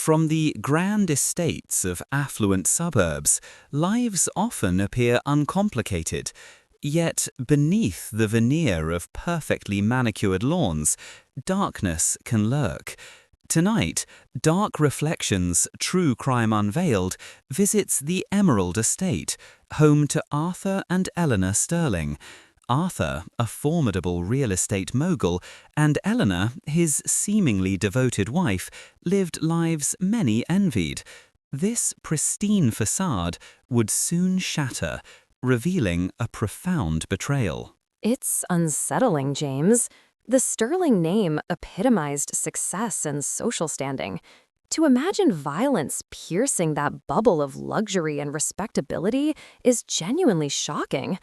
From the grand estates of affluent suburbs, lives often appear uncomplicated. Yet beneath the veneer of perfectly manicured lawns, darkness can lurk. Tonight, Dark Reflections, True Crime Unveiled visits the Emerald Estate, home to Arthur and Eleanor Sterling. Arthur, a formidable real estate mogul, and Eleanor, his seemingly devoted wife, lived lives many envied. This pristine facade would soon shatter, revealing a profound betrayal. It's unsettling, James. The Sterling name epitomized success and social standing. To imagine violence piercing that bubble of luxury and respectability is genuinely shocking.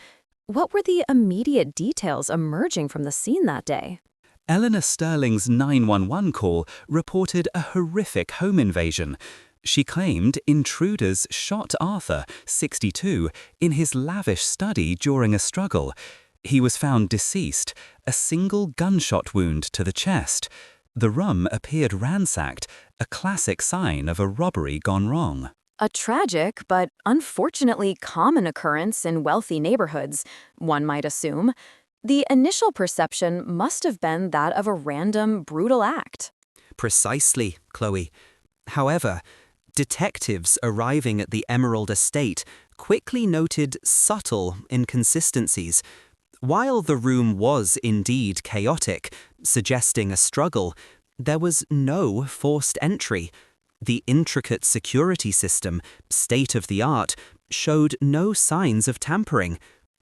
What were the immediate details emerging from the scene that day? Eleanor Sterling's 911 call reported a horrific home invasion. She claimed intruders shot Arthur, 62, in his lavish study during a struggle. He was found deceased, a single gunshot wound to the chest. The room appeared ransacked, a classic sign of a robbery gone wrong. A tragic but unfortunately common occurrence in wealthy neighborhoods, one might assume. The initial perception must have been that of a random, brutal act. Precisely, Chloe. However, detectives arriving at the Emerald Estate quickly noted subtle inconsistencies. While the room was indeed chaotic, suggesting a struggle, there was no forced entry. The intricate security system, state-of-the-art, showed no signs of tampering.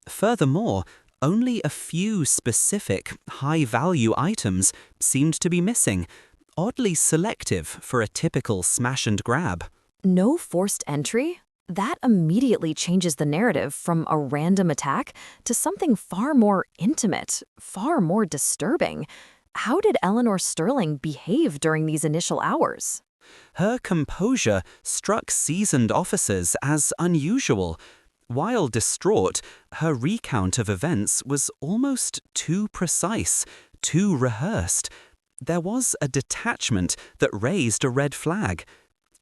Furthermore, only a few specific, high-value items seemed to be missing, oddly selective for a typical smash-and-grab. No forced entry? That immediately changes the narrative from a random attack to something far more intimate, far more disturbing. How did Eleanor Sterling behave during these initial hours? Her composure struck seasoned officers as unusual. While distraught, her recount of events was almost too precise, too rehearsed. There was a detachment that raised a red flag.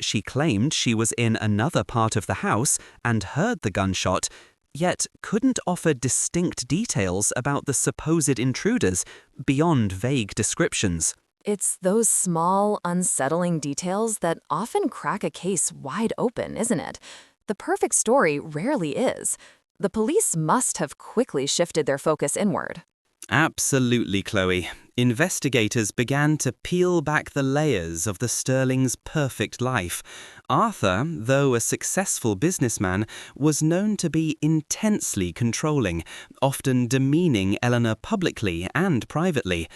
She claimed she was in another part of the house and heard the gunshot, yet couldn't offer distinct details about the supposed intruders beyond vague descriptions. It's those small, unsettling details that often crack a case wide open, isn't it? The perfect story rarely is. The police must have quickly shifted their focus inward. Absolutely, Chloe. Investigators began to peel back the layers of the Sterling's perfect life. Arthur, though a successful businessman, was known to be intensely controlling, often demeaning Eleanor publicly and privately.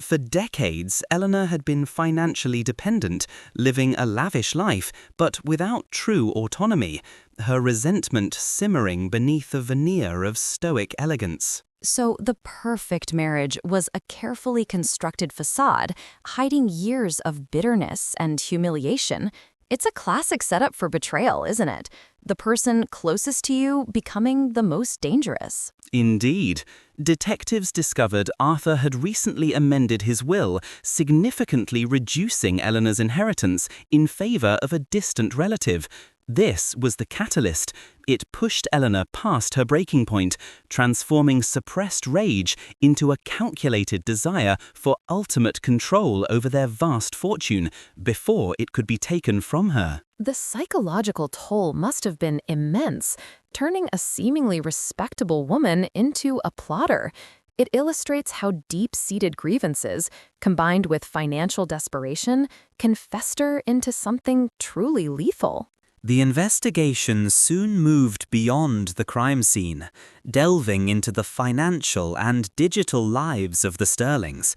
For decades, Eleanor had been financially dependent, living a lavish life, but without true autonomy, her resentment simmering beneath a veneer of stoic elegance. So the perfect marriage was a carefully constructed facade, hiding years of bitterness and humiliation. It's a classic setup for betrayal, isn't it? The person closest to you becoming the most dangerous. Indeed. Detectives discovered Arthur had recently amended his will, significantly reducing Eleanor's inheritance in favor of a distant relative. This was the catalyst. It pushed Eleanor past her breaking point, transforming suppressed rage into a calculated desire for ultimate control over their vast fortune before it could be taken from her. The psychological toll must have been immense, turning a seemingly respectable woman into a plotter. It illustrates how deep-seated grievances, combined with financial desperation, can fester into something truly lethal. The investigation soon moved beyond the crime scene, delving into the financial and digital lives of the Sterlings.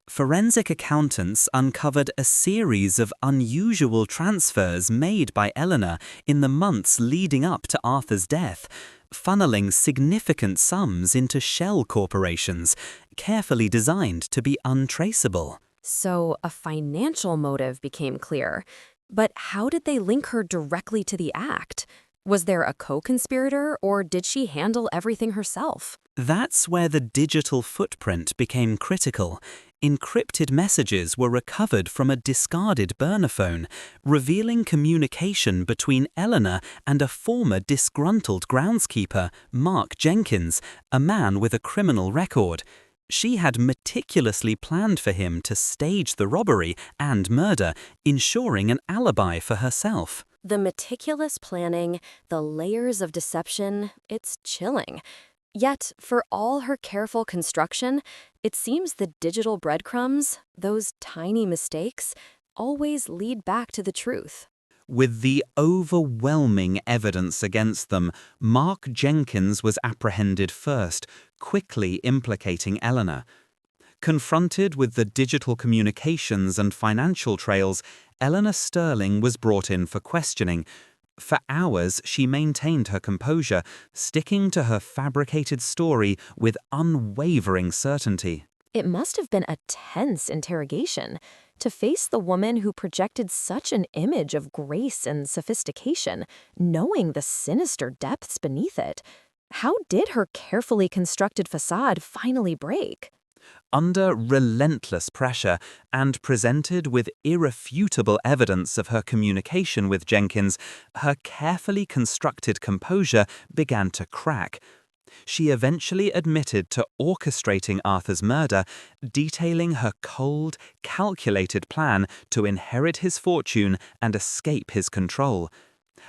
Forensic accountants uncovered a series of unusual transfers made by Eleanor in the months leading up to Arthur's death, funneling significant sums into shell corporations, carefully designed to be untraceable. So a financial motive became clear. But how did they link her directly to the act? Was there a co-conspirator, or did she handle everything herself? That's where the digital footprint became critical. Encrypted messages were recovered from a discarded burner phone, revealing communication between Eleanor and a former disgruntled groundskeeper, Mark Jenkins, a man with a criminal record. She had meticulously planned for him to stage the robbery and murder, ensuring an alibi for herself. The meticulous planning, the layers of deception, it's chilling. Yet, for all her careful construction, it seems the digital breadcrumbs, those tiny mistakes, always lead back to the truth. With the overwhelming evidence against them, Mark Jenkins was apprehended first, quickly implicating Eleanor. Confronted with the digital communications and financial trails, Eleanor Sterling was brought in for questioning. For hours, she maintained her composure, sticking to her fabricated story with unwavering certainty. It must have been a tense interrogation to face the woman who projected such an image of grace and sophistication, knowing the sinister depths beneath it. How did her carefully constructed facade finally break? Under relentless pressure and presented with irrefutable evidence of her communication with Jenkins, her carefully constructed composure began to crack. She eventually admitted to orchestrating Arthur's murder, detailing her cold, calculated plan to inherit his fortune and escape his control.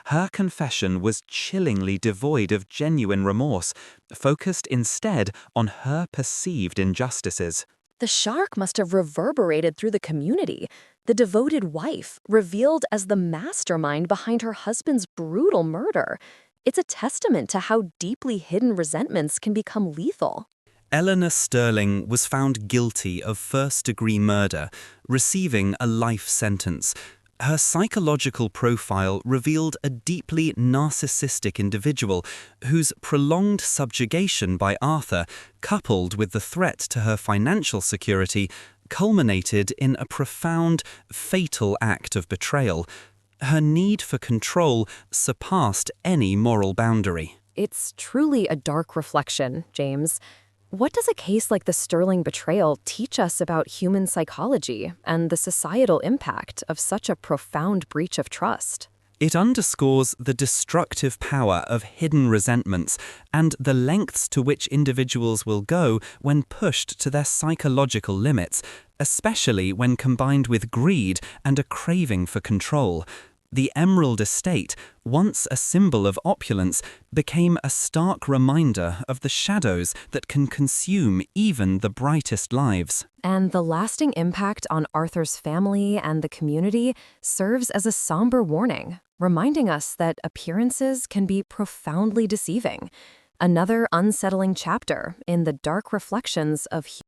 Her confession was chillingly devoid of genuine remorse, focused instead on her perceived injustices. The shark must have reverberated through the community. The devoted wife, revealed as the mastermind behind her husband's brutal murder. It's a testament to how deeply hidden resentments can become lethal. Eleanor Sterling was found guilty of first-degree murder, receiving a life sentence. Her psychological profile revealed a deeply narcissistic individual whose prolonged subjugation by Arthur, coupled with the threat to her financial security, culminated in a profound, fatal act of betrayal. Her need for control surpassed any moral boundary. It's truly a dark reflection, James. What does a case like the Sterling betrayal teach us about human psychology and the societal impact of such a profound breach of trust? It underscores the destructive power of hidden resentments and the lengths to which individuals will go when pushed to their psychological limits, especially when combined with greed and a craving for control. The Emerald Estate, once a symbol of opulence, became a stark reminder of the shadows that can consume even the brightest lives. And the lasting impact on Arthur's family and the community serves as a somber warning, reminding us that appearances can be profoundly deceiving. Another unsettling chapter in the dark reflections of